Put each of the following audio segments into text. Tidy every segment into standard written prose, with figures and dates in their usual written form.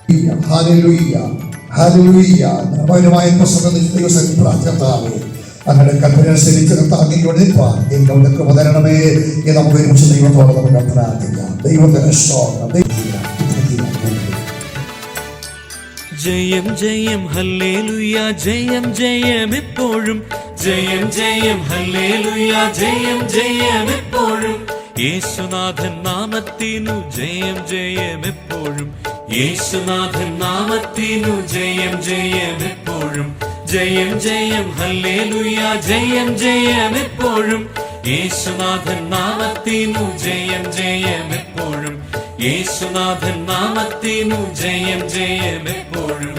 Hallelujah, hallelujah. മനോഹരമായ കർത്താവേ, അങ്ങനെ കൽപ്പനനുസരിച്ച് കർത്താവിനോട് നിൽപ്പാൻ എനിക്ക് അവിടെ കൃപ തരണമേ എന്ന് നമുക്ക് ഒരുമിച്ച് ദൈവത്തോടെ നമുക്ക് പ്രാർത്ഥിക്കാം. ദൈവത്തിന് സ്തോത്രം. ജയം ജയം ഹല്ലേലൂയ, ജയം ജയം എപ്പോഴും, ജയം ജയം ഹല്ലേലൂയ, ജയം ജയം എപ്പോഴും. യേശുനാഥൻ നാമത്തിനു ജയം ജയം എപ്പോഴും, യേശുനാഥൻ നാമത്തിനു ജയം ജയം എപ്പോഴും. ജയം ജയം ഹല്ലേലൂയ, ജയം ജയം എപ്പോഴും. യേശുനാഥൻ നാമത്തിനു ജയം ജയം എപ്പോഴും, യേശുനാഥൻ നാമത്തിനു ജയം ജയം എപ്പോഴും.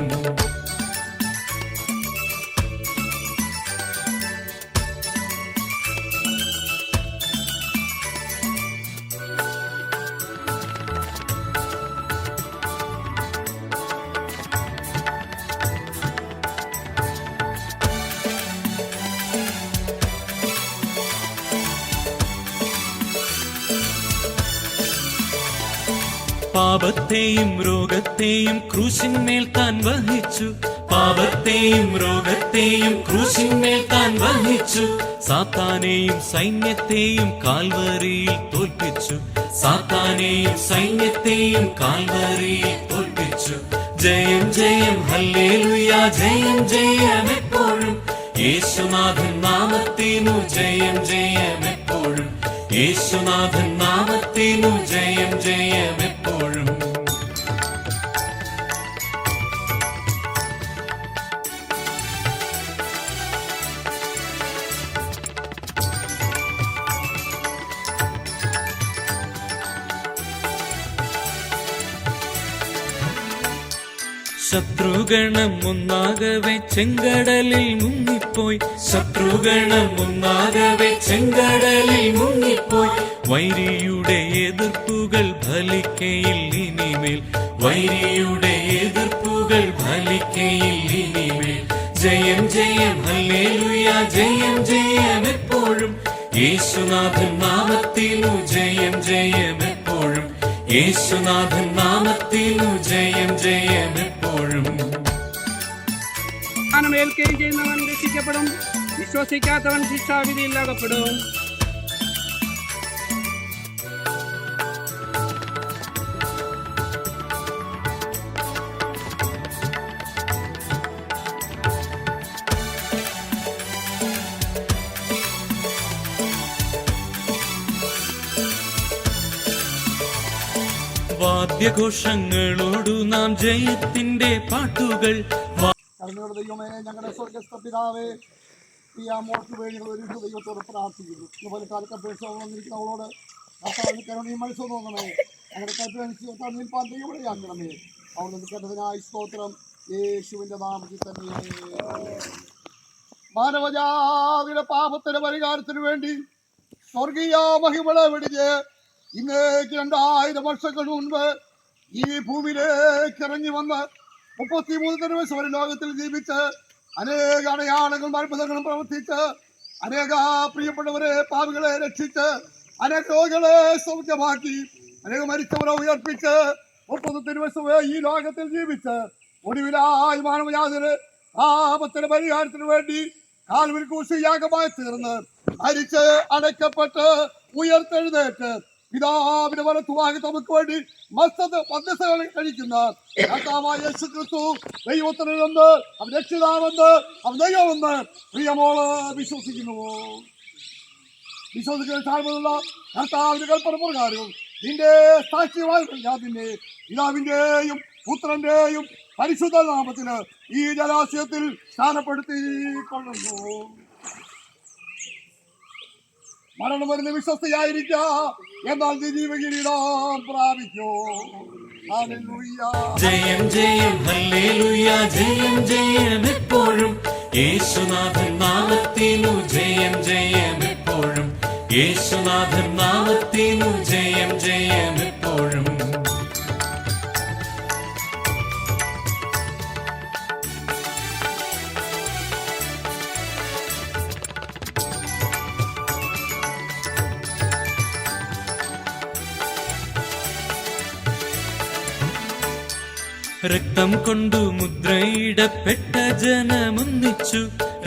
പാപത്തെയും രോഗത്തെയും ക്രൂശിന്മേൽ താൻ വഹിച്ചു, പാപത്തെയും രോഗത്തെയും ക്രൂശിന്മേൽ താൻ വഹിച്ചു. സാത്താനെയും സൈന്യത്തെയും കാൽവരിയിൽ തോൽപ്പിച്ചു, സാത്താനെയും സൈന്യത്തെയും കാൽവരിയിൽ തോൽപ്പിച്ചു. ജയം ജയം ഹല്ലേലൂയ, ജയം ജയം എപ്പോഴും. യേശുനാഥൻ നാമത്തിനു ജയം ജയം എപ്പോഴും, യേശുനാഥൻ നാമത്തിനു ജയം ജയം എപ്പോഴും. ശത്രുഗണം ഒന്നാകവെ ചെങ്കടലിൽ മുങ്ങിപ്പോയി, ശത്രുഗണം ഒന്നാകവെ ചെങ്കടലിൽ മുങ്ങിപ്പോയി. വൈരിയുടെ എതിർപ്പുകൾ ഫലിക്കയിൽ ഇനിമേൽ, വൈരിയുടെ എതിർപ്പുകൾ ഫലിക്കയിൽ ഇനിമേൽ. ജയം ജയം ഹല്ലേലൂയ, ജയം ജയം എപ്പോഴും. യേശുനാഥൻ നാമത്തിനു ജയം ജയം എപ്പോഴും, യേശുനാഥൻ നാമത്തിനു ജയം ജയം എപ്പോഴും. ഏൽക്കുകയും ചെയ്യുന്നവൻ രക്ഷിക്കപ്പെടും, വിശ്വസിക്കാത്തവൻ ശിക്ഷാവിധിയിൽ അകപ്പെടും. വാദ്യഘോഷങ്ങളോടു നാം ജയത്തിന്റെ പാട്ടുകൾ. ദൈവമേ, ഞങ്ങളുടെ സ്വർഗ്ഗസ്ഥ പിതാവേ, ഈ മോൾക്ക് വേണ്ടി ഒരു ദൈവത്തോട് പ്രാർത്ഥിക്കുന്നു. ഇതുപോലെ കാലക്കപേക്ഷ വന്നിരിക്കുന്ന അവളോട് കരുണയും മനസ്സും തോന്നണമേ. ഞങ്ങളുടെ കൽപ്പന നിൽപ്പാൻ ദൈവമടയാക്കണമേ. അവൾ നിന്ന് കേട്ടതിനായി സ്തോത്രം, യേശുവിന്റെ നാമത്തിൽ തന്നെ. മാനവജാതിയുടെ പാപത്തിന്റെ പരിഹാരത്തിനു വേണ്ടി സ്വർഗീയ മഹിമളെ വെടിഞ്ഞ് ഇന്നേക്ക് 2000 വർഷങ്ങൾക്ക് മുൻപ് ഈ ഭൂമിയിലേക്ക് ഇറങ്ങി വന്ന് 33 വയസ്സ് വരെ ലോകത്തിൽ ജീവിച്ച് അനേക അടയാളങ്ങളും അത്ഭുതങ്ങളും പ്രവർത്തിച്ച് അനേക പ്രിയപ്പെട്ടവരെ പാപികളെ രക്ഷിച്ച് അനേക രോഗികളെ സൗഖ്യമാക്കി അനേക മരിച്ചവരെ ഉയർപ്പിച്ച് 33 വയസ്സ് ഈ ലോകത്തിൽ ജീവിച്ച് ഒടുവിലായി മാനവജാതിയുടെ പാപത്തിന്റെ പരിഹാരത്തിന് വേണ്ടി കാൽവരി ക്രൂശിൽ യാഗമായി തീർന്ന് മരിച്ച് അടയ്ക്കപ്പെട്ട് ഉയർത്തെഴുന്നേറ്റ് പിതാവിന്റെ വലത്തുഭാഗത്ത് നമുക്ക് വേണ്ടി മധ്യസ്ഥകൾ കഴിക്കുന്ന കർത്താവായ യേശു ക്രിസ്തു ദൈവത്തിനെന്ന്, അവൻ രക്ഷിതാവെന്ന്, അവൻ ദൈവമെന്ന് പ്രിയമോള് വിശ്വസിക്കുന്നു. വിശ്വസിക്കുന്ന താഴ്മയുള്ള കർത്താവിന്റെ കൽപ്പന പ്രകാരവും നിന്റെ സാക്ഷികളായി ഞാൻ നിന്നെ പിതാവിന്റെയും പുത്രന്റെയും പരിശുദ്ധ നാമത്തിന് ഈ ജലാശയത്തിൽ സ്ഥാനപ്പെടുത്തിക്കൊള്ളുന്നു. മരണം വരുന്ന വിശ്വസ്തയായിരിക്കുക, എന്നാൽ ജീവകിരീടം പ്രാപിക്കൂ. ജയം ജയം ഹല്ലേലൂയ, ജയം ജയം എപ്പോഴും. യേശുനാഥൻ നാമത്തിനു ജയം ജയം എപ്പോഴും, യേശുനാഥൻ നാമത്തിനു ജയം ജയം എപ്പോഴും. രക്തം കൊണ്ടു മുദ്രയിടപ്പെട്ട ജനമൊന്നിച്ചു,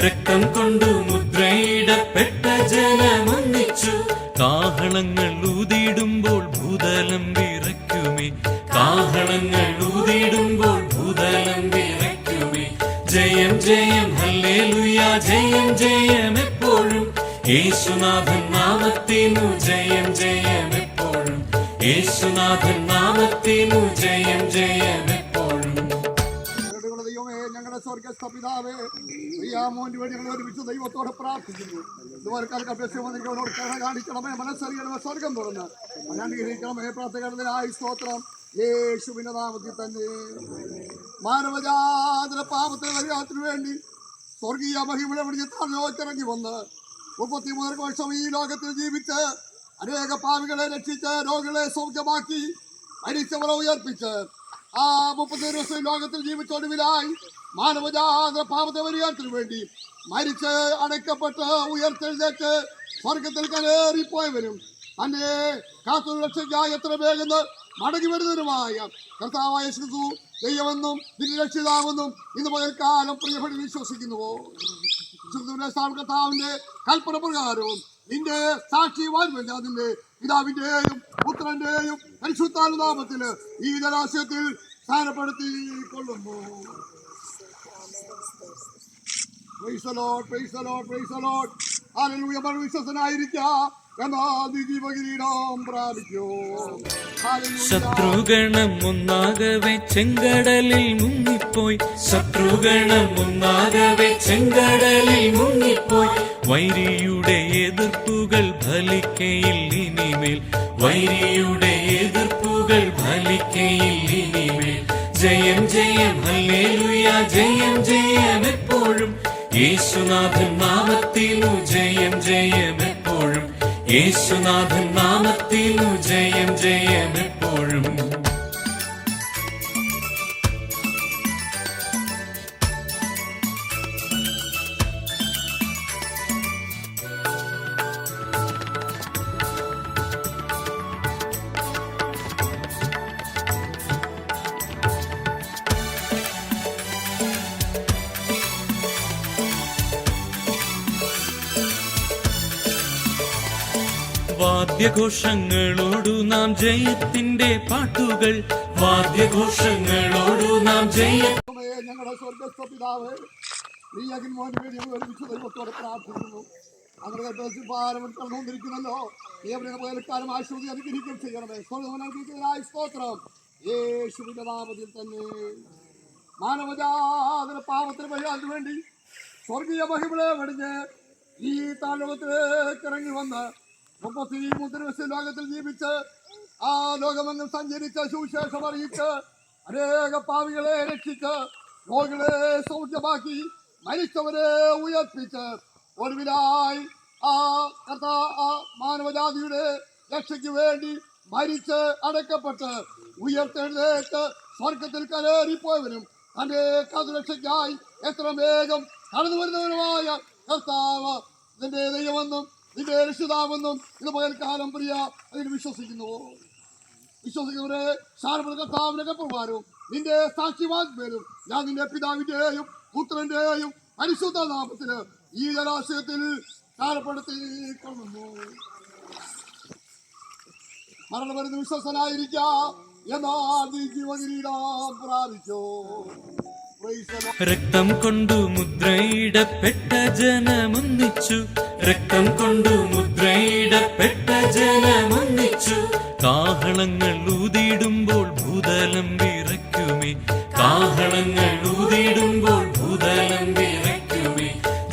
രക്തം കൊണ്ടു മുദ്രയിടപ്പെട്ട ജനമൊന്നിച്ചു. കാഹളങ്ങൾ ഊതിടുമ്പോൾ ഭൂതലം വിറയ്ക്കുമേ, കാഹളങ്ങൾ ഊതിടുമ്പോൾ ഭൂതലം വിറയ്ക്കുമേ. ജയം ജയം ഹല്ലേലൂയ, ജയം ജയം എപ്പോഴും യേശുനാഥൻ നാമത്തിനു ജയം ജയം എപ്പോഴും, യേശുനാഥൻ നാമത്തിനു ജയം ജയം എപ്പോഴും. ഞങ്ങളുടെ ദൈവമേ, ഞങ്ങളുടെ സ്വർഗ്ഗസ്ഥ പിതാവേ, പ്രിയാമോന് വേണ്ടി ഞങ്ങൾ ഒരുമിച്ച് ദൈവത്തോടെ പ്രാർത്ഥിക്കുന്നു. ഇതുവരെക്കാർക്ക് അഭ്യസിക്കുന്നവരോട് കരുണ കാണിക്കണമേ, മനസ്സറിയണമേ, സ്വർഗം തുറന്ന് അനുഗ്രഹിക്കണമേ. പ്രാർത്ഥനകടനായി സ്തോത്രം യേശുവിന്റെ നാമത്തിൽ തന്നെ. മാനവജാതിയുടെ പാപത്തെ പരിഹാരത്തിനു വേണ്ടി സ്വർഗീയ മഹിമയുടെ വെളിച്ചത്തിറങ്ങി വന്ന് 33 വർഷം ഈ ലോകത്തിൽ ജീവിച്ച് അനേക പാവികളെ രക്ഷിച്ച് രോഗികളെ സൗഖ്യമാക്കി മരിച്ചവരെ ഉയർപ്പിച്ച് ആ 33 വർഷം ലോകത്തിൽ ജീവിച്ചൊടുവിലായി മാനവജാത പാപത്തെ പരിഹാരത്തിനു വേണ്ടി മരിച്ച് അടയ്ക്കപ്പെട്ട് ഉയർത്തെഴുന്നേറ്റ് സ്വർഗത്തിൽ കയറിപ്പോയവരും തന്നെ കാത്തു രക്ഷയ്ക്കായി എത്ര വേഗം മടങ്ങി വരുന്നവരുമായ കർത്താവായ യേശു ദൈവമെന്നും രക്ഷിതാവെന്നും ഇന്ന് പകൽക്കാലം പ്രിയപ്പെട്ട് വിശ്വസിക്കുന്നുവോ? കർത്താവിന്റെ കൽപ്പന പ്രകാരവും നിന്റെ സാക്ഷിവാൻ വേണ്ടി അതിന്റെ പിതാവിന്റെയും പുത്രന്റെയും പരിശുദ്ധാനുനാമത്തില് ഈ ജലാശയത്തിൽ സ്ഥാനപ്പെടുത്തി കൊള്ളുന്നു. Praise the Lord, praise the Lord, praise the Lord. Hallelujah. ശത്രുഗണം ഒന്നാകവെ ചെങ്കടലിൽ മുങ്ങിപ്പോയി, ശത്രുഗണം ഒന്നാകവെ ചെങ്കടലിൽ മുങ്ങിപ്പോയി. വൈരിയുടെ എതിർപ്പുകൾ ഫലിക്കയിൽ ഇനിമേൽ, വൈരിയുടെ എതിർപ്പുകൾ ഫലിക്കയിൽ ഇനിമേൽ. ജയം ജയം ഹല്ലേലൂയ, ജയം ജയം എപ്പോഴും യേശുനാഥൻ നാമത്തിനു ജയം ജയം എപ്പോഴും, യേശുനാഥൻ നാമത്തിനു ജയം ജയം എപ്പോഴും. വാദ്യഘോഷങ്ങളോടു നാം ജയത്തിന്റെ പാട്ടുകൾ, വാദ്യഘോഷങ്ങളോടു നാം ഞങ്ങളുടെ സ്വർഗ്ഗസ്ഥ പിതാവേ, നീ അഗ്നിമോന് വേണ്ടി ഞങ്ങൾ ഒരുമിച്ച് ദൈവത്തോടെ പ്രാർത്ഥിക്കുന്നു. അവരുടെ കടന്നുകൊണ്ടിരിക്കുന്നല്ലോ, നീ അവരുടെ പകൽക്കാലം ആശ്വതി അനുഗ്രഹിക്കും ചെയ്യണമേ. സ്വർഗ്ഗനായി സ്തോത്രം യേശുവിന്റെ നാമത്തിൽ തന്നെ. മാനവജാതിയുടെ പാപത്തിന് പരിഹാരത്തിന് വേണ്ടി സ്വർഗീയ മഹിമയെ വെടിഞ്ഞ് ഈ താലോകത്തിലേക്ക് ഇറങ്ങി വന്ന് 33 വർഷം ലോകത്തിൽ ജീവിച്ച് ആ ലോകമെങ്ങും സഞ്ചരിച്ച് സുവിശേഷം അറിയിച്ച് അനേക പാവികളെ രക്ഷിച്ച് രോഗികളെ സൗഖ്യമാക്കി മരിച്ചവരെ ഉയർപ്പിച്ച് ഒടുവിലായി ആ മാനവജാതിയുടെ രക്ഷയ്ക്ക് വേണ്ടി മരിച്ച് അടക്കപ്പെട്ട് ഉയർത്തെഴുന്നേറ്റ് സ്വർഗത്തിൽ കയറിപ്പോയവനും തന്റെ കാതുരക്ഷയ്ക്കായി എത്ര വേഗം കടന്നു വരുന്നവനുമായ കർത്താവ് നിന്റെ ദൈവമെന്നും നിന്റെ രക്ഷിതാവെന്നും ഇത് പകൽക്കാലം പ്രിയ അതിന് വിശ്വസിക്കുന്നവരെ ശാരമുള്ള കർത്താവിന്റെ കൽപ്പനപ്രകാരവും നിന്റെ സാക്ഷിവാഗ്മേലും ഞാൻ നിന്റെ പിതാവിന്റെയും പുത്രന്റെയും പരിശുദ്ധ നാമത്തിന് ഈ ജലാശയത്തിൽ സ്ഥാനപ്പെടുത്തി കൊള്ളുന്നു. മരണമരുന്ന് വിശ്വസനായിരിക്കാം, എന്നാൽ നീ ജീവകിരീടം പ്രാപിച്ചോ. രക്തം കൊണ്ടു മുദ്രയിടപ്പെട്ട ജനമൊന്നിച്ചു, രക്തം കൊണ്ടു മുദ്രയിടപ്പെട്ട ജനമൊന്നിച്ചു. കാഹളങ്ങൾ ഊതിടുമ്പോൾ ഭൂതലം വിറയ്ക്കുമേ, കാഹളങ്ങൾ ഊതിടുമ്പോൾ ഭൂതലം വിറയ്ക്കുമേ.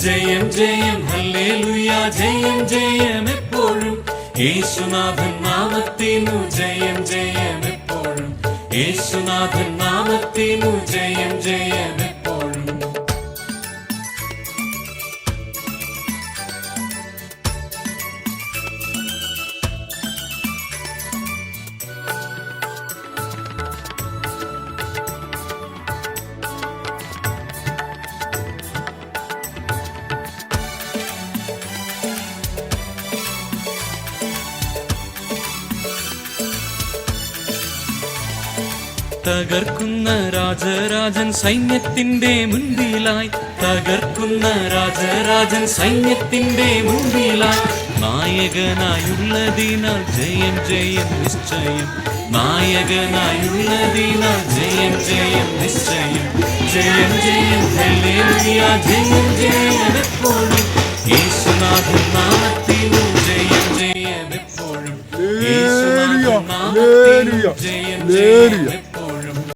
ജയം ജയം ഹല്ലേലൂയ, ജയം ജയം എപ്പോഴും യേശുനാഥൻ നാമത്തിനു ജയം ജയം എപ്പോഴും, യേശുനാഥൻ നാമത്തിനു ജയം ജയം എപ്പോഴും. തകർക്കുന്ന രാജരാജൻ സൈന്യത്തിന്റെ മുൻപിലായി, തകർക്കുന്ന രാജരാജൻ സൈന്യത്തിന്റെ മുൻപിലായി. നായകനായുള്ളതിനാൽ ജയം ജയം നിശ്ചയം, നായകനായുള്ളതിനാൽ ജയം ജയം നിശ്ചയം. ജയം ജയം ഹല്ലേലൂയ, ജയം ജയം എപ്പോഴും യേശുനാഥൻ നാമത്തിലും ജയം ജയം എപ്പോഴും യേശുനാഥൻ നാമത്തിലും ജയം ജയം